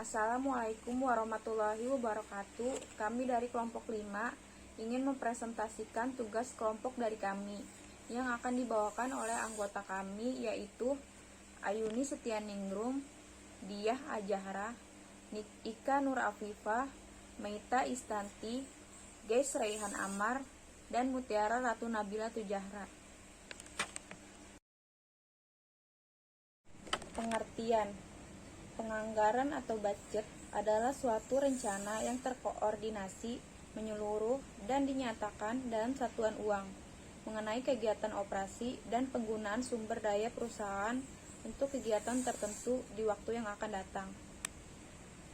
Assalamualaikum warahmatullahi wabarakatuh. Kami dari kelompok 5 ingin mempresentasikan tugas kelompok dari kami yang akan dibawakan oleh anggota kami, yaitu Ayuni Setianingrum, Diah Ajahra, Ika Nur Afifah, Meita Istanti, Geis Raihan Amar, dan Mutiara Ratu Nabila Tujahra. Pengertian: penganggaran atau budget adalah suatu rencana yang terkoordinasi, menyeluruh, dan dinyatakan dalam satuan uang mengenai kegiatan operasi dan penggunaan sumber daya perusahaan untuk kegiatan tertentu di waktu yang akan datang.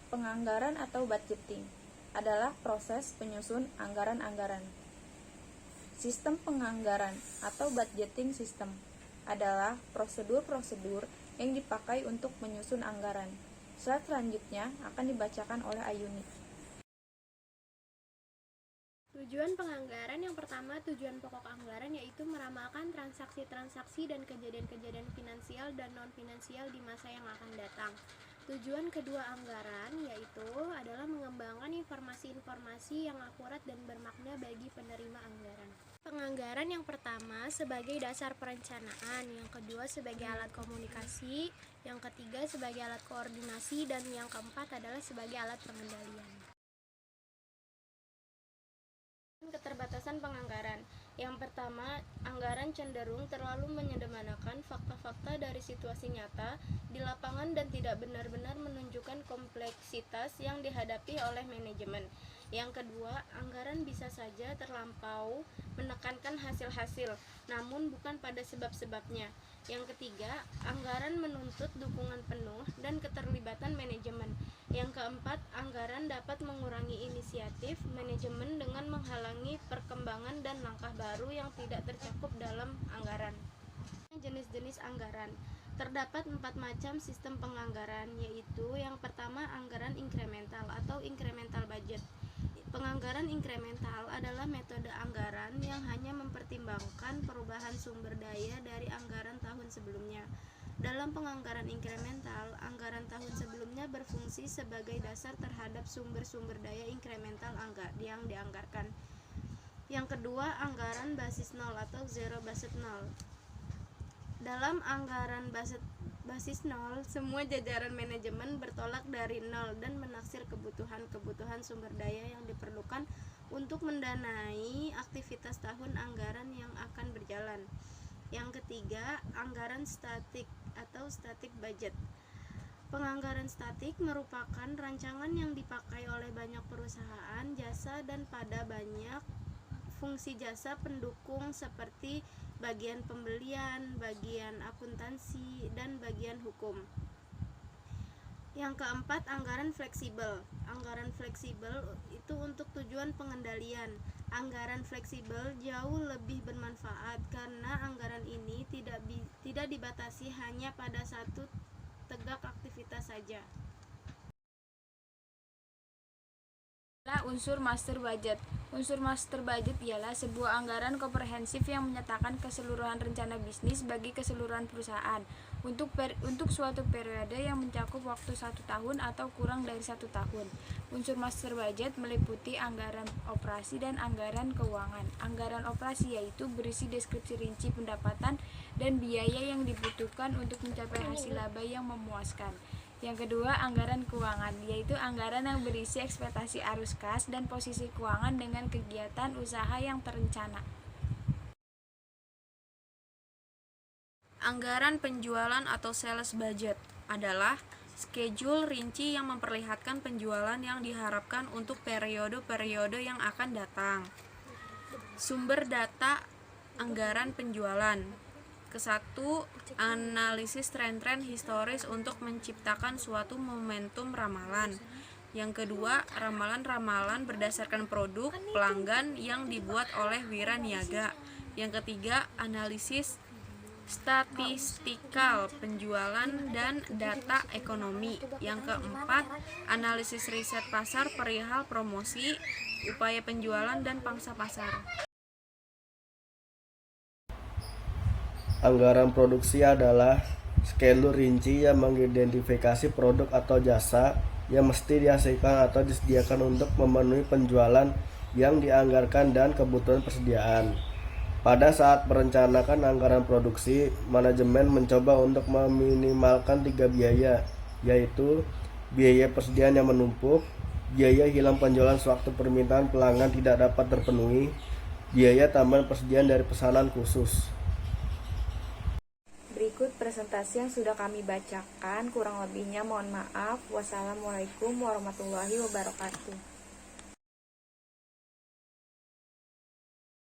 Penganggaran atau budgeting adalah proses penyusun anggaran-anggaran. Sistem penganggaran atau budgeting system adalah prosedur-prosedur yang dipakai untuk menyusun anggaran. Slide selanjutnya akan dibacakan oleh Ayuni. Tujuan penganggaran yang pertama, tujuan pokok anggaran yaitu meramalkan transaksi-transaksi dan kejadian-kejadian finansial dan non-finansial di masa yang akan datang. Tujuan kedua anggaran yaitu adalah mengembangkan informasi-informasi yang akurat dan bermakna bagi penerima anggaran. Penganggaran yang pertama sebagai dasar perencanaan, yang kedua sebagai alat komunikasi, yang ketiga sebagai alat koordinasi, dan yang keempat adalah sebagai alat pengendalian. Keterbatasan penganggaran. Yang pertama, anggaran cenderung terlalu menyederhanakan fakta-fakta dari situasi nyata di lapangan dan tidak benar-benar menunjukkan kompleksitas yang dihadapi oleh manajemen. Yang kedua, anggaran bisa saja terlampau menekankan hasil-hasil, namun bukan pada sebab-sebabnya. Yang ketiga, anggaran menuntut dukungan penuh dan keterlibatan manajemen. Yang keempat, anggaran dapat mengurangi inisiatif manajemen dengan menghalangi perkembangan dan langkah baru yang tidak tercakup dalam anggaran. Jenis-jenis anggaran. Terdapat 4 macam sistem penganggaran, yaitu yang pertama anggaran inkremental atau incremental budget. Penganggaran inkremental adalah metode anggaran yang hanya mempertimbangkan perubahan sumber daya dari anggaran tahun sebelumnya. Dalam penganggaran inkremental, anggaran tahun sebelumnya berfungsi sebagai dasar terhadap sumber-sumber daya inkremental yang dianggarkan. Yang kedua, anggaran basis nol atau zero based nol. Dalam anggaran basis nol, semua jajaran manajemen bertolak dari nol dan menaksir kebutuhan sumber daya yang diperlukan untuk mendanai aktivitas tahun anggaran yang akan berjalan. Yang ketiga, anggaran statik atau static budget. Penganggaran statik merupakan rancangan yang dipakai oleh banyak perusahaan jasa dan pada banyak fungsi jasa pendukung seperti bagian pembelian, bagian akuntansi, dan bagian hukum. Yang keempat, anggaran fleksibel. Anggaran fleksibel itu untuk tujuan pengendalian. Anggaran fleksibel jauh lebih bermanfaat karena anggaran ini tidak dibatasi hanya pada satu tegak aktivitas saja. Unsur master budget. Unsur master budget ialah sebuah anggaran komprehensif yang menyatakan keseluruhan rencana bisnis bagi keseluruhan perusahaan untuk suatu periode yang mencakup waktu 1 tahun atau kurang dari 1 tahun. Unsur master budget meliputi anggaran operasi dan anggaran keuangan. Anggaran operasi yaitu berisi deskripsi rinci pendapatan dan biaya yang dibutuhkan untuk mencapai hasil laba yang memuaskan. Yang kedua, anggaran keuangan, yaitu anggaran yang berisi ekspektasi arus kas dan posisi keuangan dengan kegiatan usaha yang terencana. Anggaran penjualan atau sales budget adalah schedule rinci yang memperlihatkan penjualan yang diharapkan untuk periode-periode yang akan datang. Sumber data anggaran penjualan. Kesatu, analisis tren-tren historis untuk menciptakan suatu momentum ramalan. Yang kedua, ramalan-ramalan berdasarkan produk pelanggan yang dibuat oleh wira niaga. Yang ketiga, analisis statistikal penjualan dan data ekonomi. Yang keempat, analisis riset pasar perihal promosi, upaya penjualan, dan pangsa pasar. Anggaran produksi adalah schedule rinci yang mengidentifikasi produk atau jasa yang mesti dihasilkan atau disediakan untuk memenuhi penjualan yang dianggarkan dan kebutuhan persediaan. Pada saat merencanakan anggaran produksi, manajemen mencoba untuk meminimalkan 3 biaya, yaitu biaya persediaan yang menumpuk, biaya hilang penjualan sewaktu permintaan pelanggan tidak dapat terpenuhi, biaya tambahan persediaan dari pesanan khusus. Berikut presentasi yang sudah kami bacakan, kurang lebihnya mohon maaf. Wassalamualaikum warahmatullahi wabarakatuh.